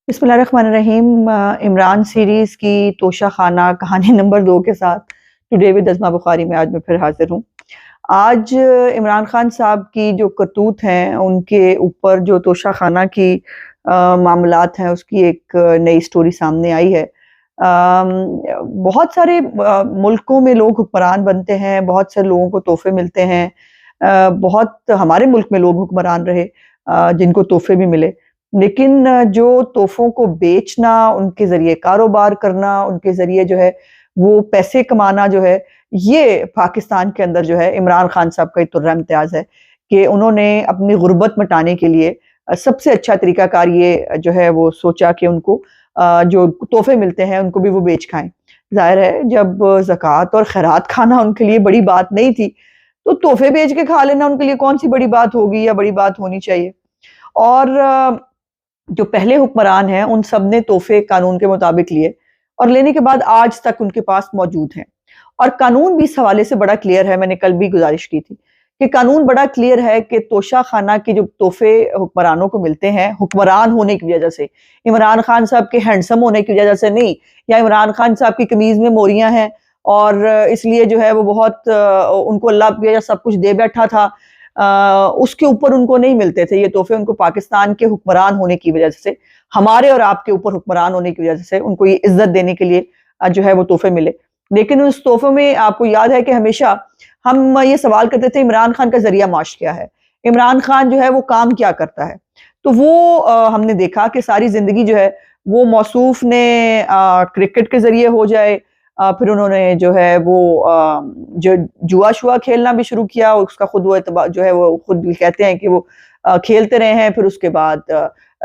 बिस्मिल्लाहिर्रहमानिर्रहीम। इमरान सीरीज़ की तोशा खाना कहानी नंबर 2 के साथ टुडे विद अज़मा बुखारी में आज मैं फिर हाज़िर हूँ। आज इमरान खान साहब की जो करतूत हैं, उनके ऊपर जो तोशा खाना की मामलात हैं, उसकी एक नई स्टोरी सामने आई है। बहुत सारे मुल्कों में लोग हुक्मरान बनते हैं, बहुत से लोगों को तोहफ़े मिलते हैं। बहुत हमारे मुल्क में लोग हुक्मरान रहे जिनको तोहफ़े भी मिले। लेकिन जो तोहफ़ों को बेचना, उनके ज़रिए कारोबार करना, उनके ज़रिए जो है वो पैसे कमाना जो है, ये पाकिस्तान के अंदर जो है इमरान खान साहब का एक तुर्रा इम्तियाज़ है कि उन्होंने अपनी गुर्बत मिटाने के लिए सबसे अच्छा तरीक़ाकार ये जो है वो सोचा कि उनको जो तोहफ़े मिलते हैं उनको भी वो बेच खाएँ। ज़ाहिर है जब ज़कात और खैरात खाना उनके लिए बड़ी बात नहीं थी, तो तोहफ़े बेच के खा लेना उनके लिए कौन-सी बड़ी बात होगी या बड़ी बात होनी चाहिए। और जो पहले हुक्मरान हैं, उन सब ने तोहफ़े कानून के मुताबिक लिए और लेने के बाद आज तक उनके पास मौजूद हैं। और कानून भी इस हवाले से बड़ा क्लियर है, मैंने कल भी गुज़ारिश की थी कि कानून बड़ा क्लियर है कि तोशा खाना के जो तोहफ़े हुक्मरानों को मिलते हैं, हुक्मरान होने की वजह से, इमरान खान साहब के हैंडसम होने की वजह से नहीं, या इमरान खान साहब की कमीज़ में मोरियाँ हैं और इसलिए जो है वो बहुत उनको अल्लाह की वजह सब कुछ दे बैठा था। उसके ऊपर उनको नहीं मिलते थे ये तोहफ़े, उनको पाकिस्तान के हुक्मरान होने की वजह से, हमारे और आपके ऊपर हुक्मरान होने की वजह से उनको ये इज़्ज़त देने के लिए जो है वो तोहफ़े मिले। लेकिन उस तोहफ़े में आपको याद है कि हमेशा हम ये सवाल करते थे इमरान खान का ज़रिया माश क्या है? इमरान खान जो है वो काम क्या करता है? तो वो हमने देखा कि सारी ज़िंदगी जो है वो मौसूफ़ ने क्रिकेट के ज़रिए हो जाए, फिर उन्होंने जो है वो जो जुआ-शुआ खेलना भी शुरू किया, उसका खुद वो जो है वो खुद भी कहते हैं कि वो खेलते रहे हैं। फिर उसके बाद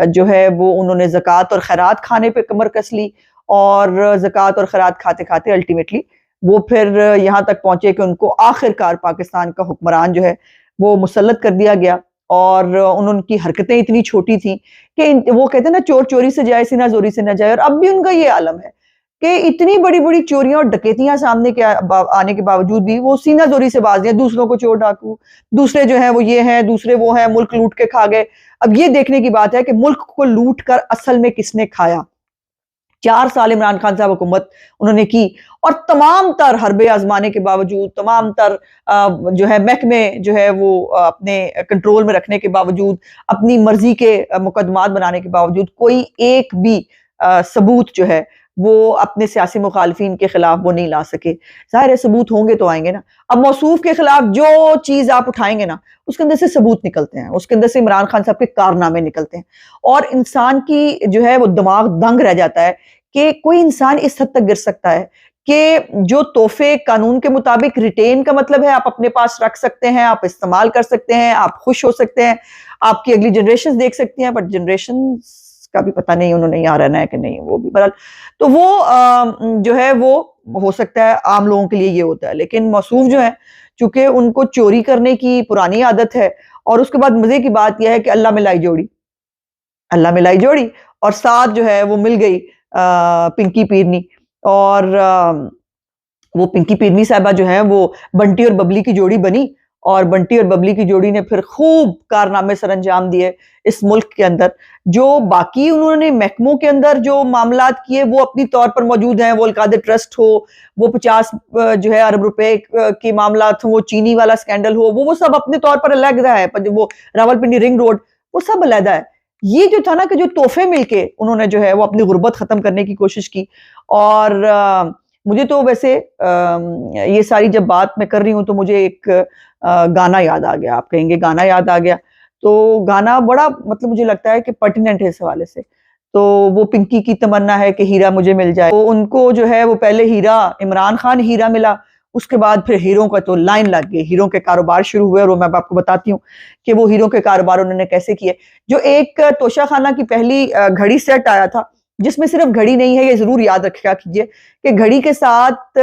जो है वो उन्होंने ज़कात और खैरात खाने पे कमर कस ली और ज़कात और खैरात खाते-खाते अल्टीमेटली वो फिर यहाँ तक पहुँचे कि उनको आखिरकार पाकिस्तान का हुक्मरान जो है वो मुसल्लत कर दिया गया। और उनकी हरकतें इतनी छोटी थी कि वो कहते हैं ना, चोर चोरी से जाए सीना ज़ोरी से ना जाए, और अब भी उनका ये आलम है कि इतनी बड़ी-बड़ी चोरियाँ और डकैतियाँ सामने के आने के बावजूद भी वो सीना ज़ोरी से बाज़ हैं, दूसरों को चोर डाकू, दूसरे जो हैं वो ये हैं, दूसरे वो हैं, मुल्क लूट के खा गए। अब ये देखने की बात है कि मुल्क को लूट कर असल में किसने खाया? 4 साल इमरान खान साहब हुकूमत उन्होंने की और तमाम तर हरबे आज़माने के बावजूद, तमाम तर जो है महकमे जो है वो अपने कंट्रोल में रखने के बावजूद, अपनी मर्ज़ी के मुकदमात बनाने के बावजूद कोई एक भी सबूत जो है वो अपने सियासी मुखालिफिन के खिलाफ वो नहीं ला सके। ज़ाहिर है सबूत होंगे तो आएँगे ना। अब मौसूफ के खिलाफ जो चीज़ आप उठाएँगे ना, उसके अंदर से सबूत निकलते हैं, उसके अंदर से इमरान खान साहब के कारनामे निकलते हैं और इंसान की जो है वो दिमाग दंग रह जाता है कि कोई इंसान इस हद तक गिर सकता है कि जो तोहफ़े कानून के मुताबिक रिटेन का मतलब है आप अपने पास रख सकते हैं, आप इस्तेमाल कर सकते हैं, आप खुश हो सकते हैं, आपकी अगली जनरेशंस देख सकती हैं, बट जनरेशंस का भी पता नहीं उन्होंने यहाँ रहना है कि नहीं, वो भी बहरहाल। तो वो जो है वो हो सकता है आम लोगों के लिए ये होता है, लेकिन मौसूफ जो है, चूँकि उनको चोरी करने की पुरानी आदत है और उसके बाद मज़े की बात ये है कि अल्लाह मिलाई जोड़ी, अल्लाह मिलाई जोड़ी और साथ जो है वो मिल गई पिंकी पीरनी और वो पिंकी पीरनी साहिबा जो हैं वो बंटी और बबली की जोड़ी बनी और बंटी और बबली की जोड़ी ने फिर खूब कारनामे सरअंजाम दिए इस मुल्क के अंदर। जो बाकी उन्होंने महकमों के अंदर जो मामलात किए वो अपनी तौर पर मौजूद हैं, वो अल-कादिर ट्रस्ट हो, वो 50 जो है अरब रुपए के मामलात हो, वो चीनी वाला स्कैंडल हो, वो सब अपने तौर पर अलग-अलग है, पर वो रावलपिंडी रिंग रोड, वो सब अलग है। ये जो था ना कि जो तोहफ़े मिलके उन्होंने जो है वो अपनी गुर्बत ख़त्म करने की कोशिश की और मुझे तो वैसे ये सारी जब बात मैं कर रही हूँ तो मुझे एक गाना याद आ गया। आप कहेंगे गाना याद आ गया, तो गाना बड़ा मतलब मुझे लगता है कि पर्टिनेंट है इस हवाले से। तो वो पिंकी की तमन्ना है कि हीरा मुझे मिल जाए। तो उनको जो है वो पहले हीरा इमरान खान हीरा मिला, उसके बाद फिर हीरों का तो लाइन लग गई, हीरों के कारोबार शुरू हुए और वो मैं अब आपको बताती हूँ कि वो हीरों के कारोबार उन्होंने कैसे किए। जो एक तोशा खाना की पहली घड़ी सेट आया था, जिसमें सिर्फ घड़ी नहीं है, ये ज़रूर याद रखा कीजिए कि घड़ी के साथ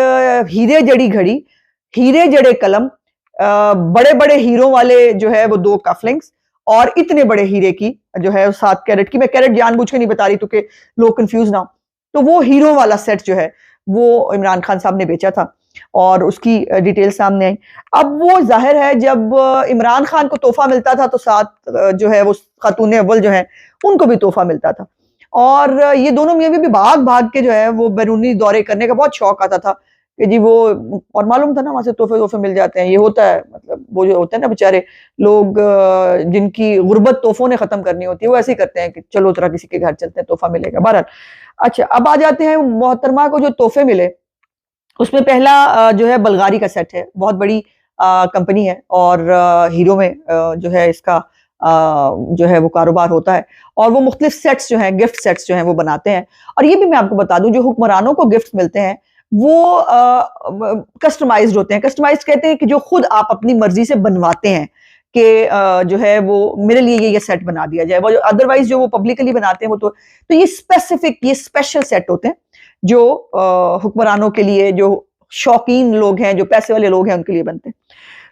हीरे जड़ी घड़ी, हीरे जड़े कलम, बड़े-बड़े हीरों वाले जो है वो 2 कफलिंग्स और इतने बड़े हीरे की जो है 7 कैरेट की, मैं कैरेट जानबूझ के नहीं बता रही ताकि लोग कन्फ्यूज़ ना हो। तो वो हीरो वाला सेट जो है, वो इमरान खान साहब ने बेचा था और उसकी डिटेल सामने आई। अब वो ज़ाहिर है जब इमरान खान को तोहफ़ा मिलता था तो साथ जो है वो खातून अव्वल जो है, उनको भी तोहफ़ा मिलता था। और ये दोनों मियाँ बीवी भाग भाग के जो है वो बैरूनी दौरे करने का बहुत शौक आता था कि जी वो, और मालूम था ना वहां से तोहफे तोहफे मिल जाते हैं। ये होता है, मतलब वो जो होते हैं ना बेचारे लोग जिनकी गुर्बत तोहफों ने खत्म करनी होती है, वो ऐसे ही करते हैं कि चलो जरा किसी के घर चलते हैं, तोहफा मिलेगा। बहरहाल, अच्छा अब आ जाते हैं मोहतरमा को जो तोहफे मिले। उसमें पहला जो है बल्गारी का सेट है, बहुत बड़ी कंपनी है और हीरो में जो है इसका जो है वो कारोबार होता है, और वो मुख्तलिफ सेट्स जो हैं, गिफ्ट सेट्स जो हैं वो बनाते हैं। और ये भी मैं आपको बता दूं, जो हुक्मरानों को गिफ्ट मिलते हैं वो कस्टमाइज्ड होते हैं। कस्टमाइज्ड कहते हैं कि जो खुद आप अपनी मर्जी से बनवाते हैं कि जो है वो मेरे लिए ये सेट बना दिया जाए। वो अदरवाइज जो वो पब्लिकली बनाते हैं वो तो ये स्पेसिफिक, ये स्पेशल सेट होते हैं जो हुक्मरानों के लिए, जो शौकीन लोग हैं, जो पैसे वाले लोग हैं, उनके लिए बनते हैं।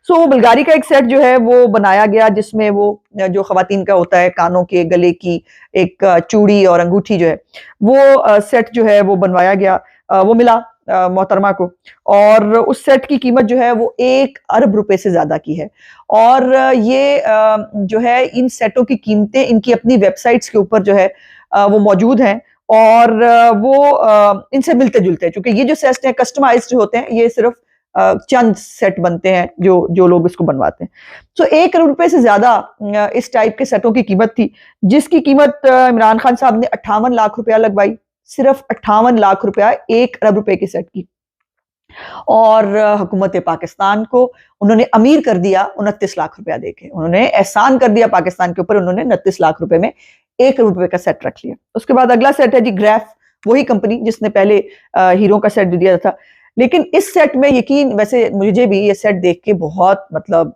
सो बल्गारी का एक सेट जो है वो बनाया गया, जिसमें वो जो खवातीन का होता है, कानों के, गले की एक चूड़ी और अंगूठी जो है वो सेट जो है वो बनवाया गया, वो मिला मोहतरमा को। और उस सेट की कीमत जो है वो 1 अरब रुपए से ज्यादा की है। और ये जो है इन सेटों की कीमतें इनकी अपनी वेबसाइट्स के ऊपर जो है वो मौजूद हैं, और वो इनसे मिलते जुलते हैं, क्योंकि ये जो सेट हैं कस्टमाइज्ड होते हैं, ये सिर्फ चंद सेट बनते हैं जो जो लोग इसको बनवाते हैं। तो 1 करोड़ रुपए से ज्यादा इस टाइप के सेटों की कीमत थी, जिसकी कीमत इमरान खान साहब ने 58 लाख रुपया लगवाई, सिर्फ 58 लाख रुपया 1 अरब रुपए के सेट की। और हुकूमत पाकिस्तान को उन्होंने अमीर कर दिया 29 लाख रुपया देके, उन्होंने एहसान कर दिया पाकिस्तान के ऊपर, उन्होंने 29 लाख रुपए में 1 करोड़ रुपए का सेट रख लिया। उसके बाद अगला सेट है जी ग्रैफ, वही कंपनी जिसने पहले हीरो का सेट दिया था। लेकिन इस सेट में यकीन, वैसे मुझे भी ये सेट देख के बहुत, मतलब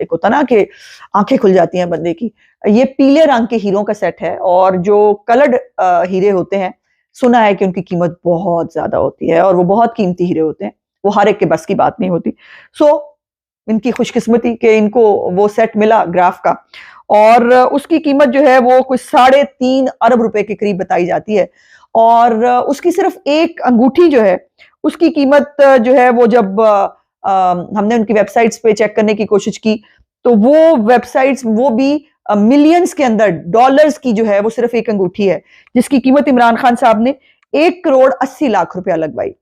एक होता ना कि आंखें खुल जाती हैं बंदे की। ये पीले रंग के हीरो का सेट है, और जो कलर्ड हीरे होते हैं, सुना है कि उनकी कीमत बहुत ज्यादा होती है, और वो बहुत कीमती हीरे होते हैं, वो हर एक के बस की बात नहीं होती। सो इनकी खुशकिस्मती कि इनको वो सेट मिला ग्राफ का, और उसकी कीमत जो है वो कुछ 3.5 अरब रुपए के करीब बताई जाती है। और उसकी सिर्फ एक अंगूठी जो है उसकी कीमत जो है वो, जब हमने उनकी वेबसाइट्स पे चेक करने की कोशिश की, तो वो वेबसाइट्स वो भी मिलियंस के अंदर डॉलर्स की जो है वो सिर्फ एक अंगूठी है, जिसकी कीमत इमरान खान साहब ने 1 करोड़ 80 लाख रुपया लगवाई,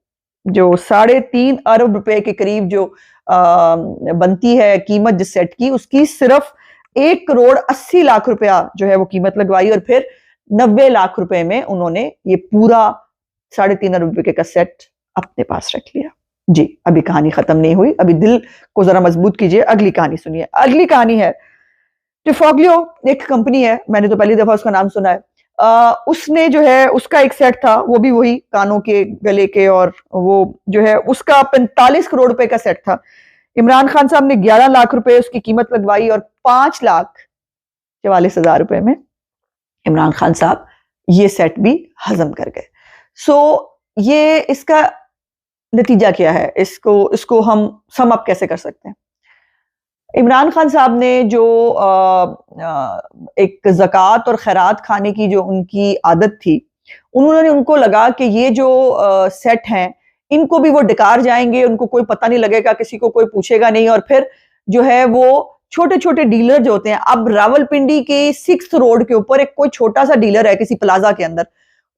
जो 3.5 अरब रुपए के करीब जो बनती है कीमत जिस सेट की, उसकी सिर्फ 1 करोड़ 80 लाख रुपया जो है वो कीमत लगवाई, और फिर 90 लाख रुपए में उन्होंने ये पूरा 3.5 अरब रुपए का सेट अपने पास रख लिया। जी, अभी कहानी खत्म नहीं हुई, अभी दिल को जरा मजबूत कीजिए, अगली कहानी सुनिए। अगली कहानी है टिफोग्लियो, एक कंपनी है, मैंने तो पहली दफा उसका नाम सुना है। उसने जो है उसका एक सेट था, वो भी वही कानों के, गले के, और वो जो है उसका 45 करोड़ रुपए का सेट था। इमरान खान साहब ने 11 लाख रुपए उसकी कीमत लगवाई, और 5,44,000 रुपए में इमरान खान साहब ये सेट भी हजम कर गए। सो ये इसका नतीजा क्या है, इसको हम सम अप कैसे कर सकते हैं? इमरान खान साहब ने जो एक ज़कात और खैरात खाने की जो उनकी आदत थी, उनको लगा कि ये जो सेट हैं, इनको भी वो डकार जाएंगे, उनको कोई पता नहीं लगेगा, किसी को कोई पूछेगा नहीं, और फिर जो है वो छोटे छोटे डीलर जो होते हैं, अब रावलपिंडी के 6th रोड के ऊपर एक कोई छोटा सा डीलर है किसी प्लाजा के अंदर,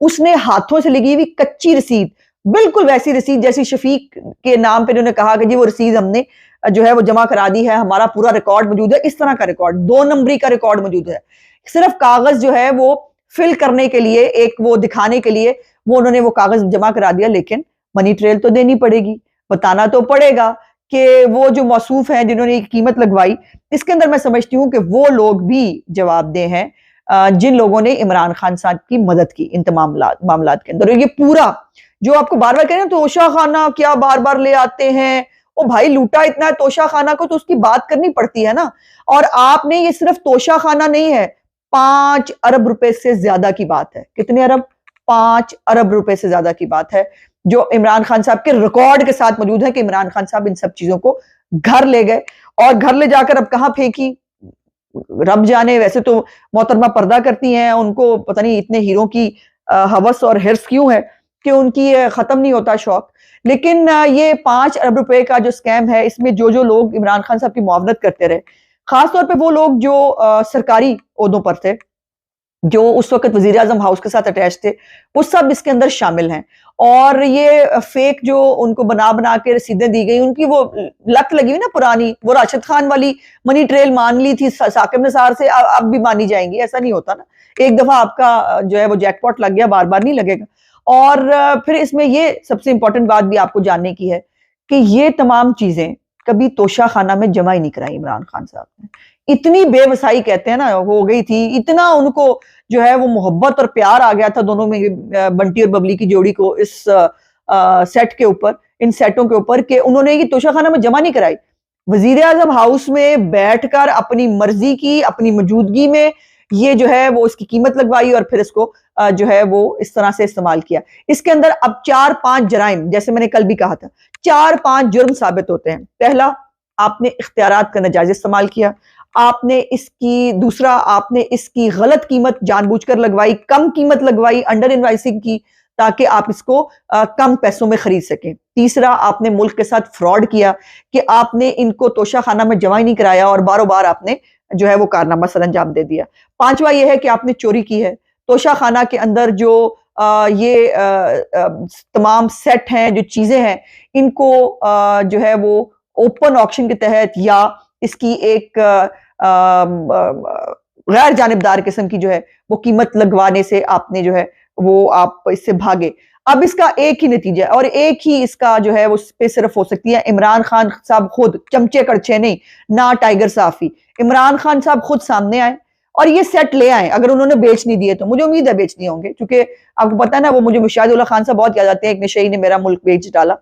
उसने हाथों से लगी हुई कच्ची रसीद, बिल्कुल वैसी रसीद जैसी शफीक के नाम पे उन्होंने कहा कि जी वो रसीद हमने जो है वो जमा करा दी है, हमारा पूरा रिकॉर्ड मौजूद है, इस तरह का रिकॉर्ड, 2 नंबरी का रिकॉर्ड मौजूद है। सिर्फ कागज जो है वो फिल करने के लिए, एक वो दिखाने के लिए वो उन्होंने वो कागज जमा करा दिया, लेकिन मनी ट्रेल तो देनी पड़ेगी, बताना तो पड़ेगा कि वो जो मौसूफ हैं जिन्होंने कीमत लगवाई, इसके अंदर मैं समझती हूँ कि वो लोग भी जवाबदेह हैं जिन लोगों ने इमरान खान साहब की मदद की इन तमाम मामलात के अंदर। ये पूरा जो आपको बार बार कह रहे हैं तोशा खाना क्या बार बार ले आते हैं, ओ भाई लूटा इतना है तोशा खाना को, तो उसकी बात करनी पड़ती है ना। और आपने, ये सिर्फ तोशा खाना नहीं है, 5 अरब रुपए से ज्यादा की बात है। कितने अरब? 5 अरब रुपए से ज्यादा की बात है, जो इमरान खान साहब के रिकॉर्ड के साथ मौजूद है कि इमरान खान साहब इन सब चीजों को घर ले गए, और घर ले जाकर अब कहां फेंकी रब जाने। वैसे तो मोहतरमा पर्दा करती हैं, उनको पता नहीं इतने हीरों की हवस और हिर्स क्यों है कि उनकी खत्म नहीं होता शौक। लेकिन ये 5 अरब रुपए का जो स्कैम है, इसमें जो जो लोग इमरान खान साहब की मुआवनत करते रहे, खासतौर पे वो लोग जो सरकारी ओहदों पर थे, जो उस वक्त वजीर आजम हाउस के साथ अटैच थे, वो सब इसके अंदर शामिल हैं। और ये फेक जो उनको बना बना के रसीदें दी गई, उनकी वो लत लगी हुई ना पुरानी, वो राशिद खान वाली मनी ट्रेल मान ली थी साकिब निसार से, अब भी मानी जाएंगी, ऐसा नहीं होता ना। एक दफा आपका जो है वो जैकपॉट लग गया, बार बार नहीं लगेगा। और फिर इसमें ये सबसे इंपॉर्टेंट बात भी आपको जानने की है कि ये तमाम चीजें कभी तोशा खाना में जमा ही नहीं कराई इमरान खान साहब ने। इतनी बेवसाई कहते हैं ना हो गई थी, इतना उनको जो है वो मोहब्बत और प्यार आ गया था दोनों में, बंटी और बबली की जोड़ी को, इस सेट के ऊपर, इन सेटों के ऊपर, कि उन्होंने ये तोशाखाना में जमा नहीं कराई। वजीर आजम हाउस में बैठकर अपनी मर्जी की, अपनी मौजूदगी में ये जो है वो इसकी कीमत लगवाई और फिर इसको जो है वो इस तरह से इस्तेमाल किया। इसके अंदर अब 4-5 जराइम, जैसे मैंने कल भी कहा था, 4-5 जुर्म साबित होते हैं। पहला, आपने इख्तियारात का नाजायज इस्तेमाल किया। दूसरा, आपने इसकी गलत कीमत जानबूझकर लगवाई, कम कीमत लगवाई, अंडर इनवाइसिंग की, ताकि आप इसको कम पैसों में खरीद सकें। तीसरा, आपने मुल्क के साथ फ्रॉड किया कि आपने इनको तोशा खाना में जमा ही नहीं कराया और बारों बार आपने जो है वो कारनामा सर अंजाम दे दिया। पांचवा यह है कि आपने चोरी की है। तोशा खाना के अंदर जो तमाम सेट हैं, जो चीजें हैं, इनको जो है वो ओपन ऑक्शन के तहत या इसकी एक गैर जानिबदार किस्म की जो है वो कीमत लगवाने से आपने जो है वो आप इससे भागे। अब इसका एक ही नतीजा है और एक ही इसका जो है वो पे सिर्फ हो सकती है इमरान खान साहब खुद, चमचे कड़छे नहीं, ना टाइगर साफी, इमरान खान साहब खुद सामने आए और ये सेट ले आए। अगर उन्होंने बेच नहीं दिए तो मुझे उम्मीद है बेच नहीं होंगे, क्योंकि आपको पता है ना, वो मुझे मुशाहिदुल्ला खान साहब बहुत याद आते हैं, एक नशई ने मेरा मुल्क बेच डाला,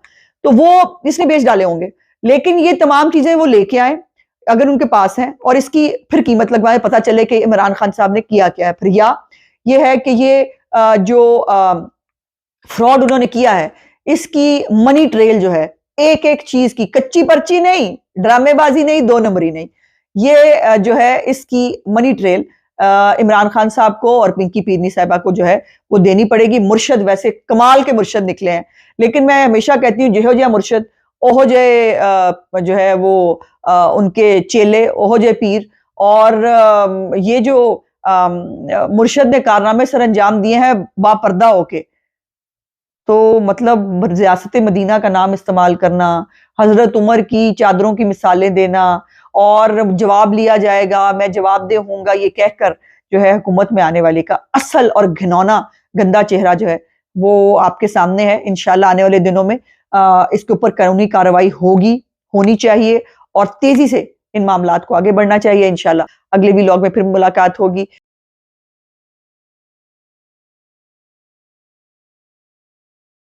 तो वो इसने बेच डाले होंगे। लेकिन ये तमाम चीजें वो लेके आए अगर उनके पास हैं, और इसकी फिर कीमत लगवाए, पता चले कि इमरान खान साहब ने किया क्या है। फिर या ये है कि ये जो फ्रॉड उन्होंने किया है, इसकी मनी ट्रेल जो है, एक एक चीज की, कच्ची पर्ची नहीं, ड्रामेबाजी नहीं, 2 नंबरी नहीं, ये जो है इसकी मनी ट्रेल इमरान खान साहब को और पिंकी पीरनी साहिबा को जो है वो देनी पड़ेगी। मुर्शद वैसे कमाल के मुर्शद निकले हैं, लेकिन मैं हमेशा कहती हूँ जेहो जे मुर्शद ओहो जे जो है वो उनके चेले, ओहो जे पीर। और ये जो मुर्शद ने कारनामे सर अंजाम दिए हैं बापर्दा होके, तो मतलब रियासत मदीना का नाम इस्तेमाल करना, हजरत उमर की चादरों की मिसालें देना और जवाब लिया जाएगा, मैं जवाबदेह होऊंगा, ये कहकर जो है हुकूमत में आने वाले का असल और घिनौना गंदा चेहरा जो है वो आपके सामने है। इंशाल्लाह आने वाले दिनों में इसके ऊपर कानूनी कार्रवाई होनी चाहिए और तेजी से इन मामलात को आगे बढ़ना चाहिए। इंशाल्लाह अगले व्लॉग में फिर मुलाकात होगी।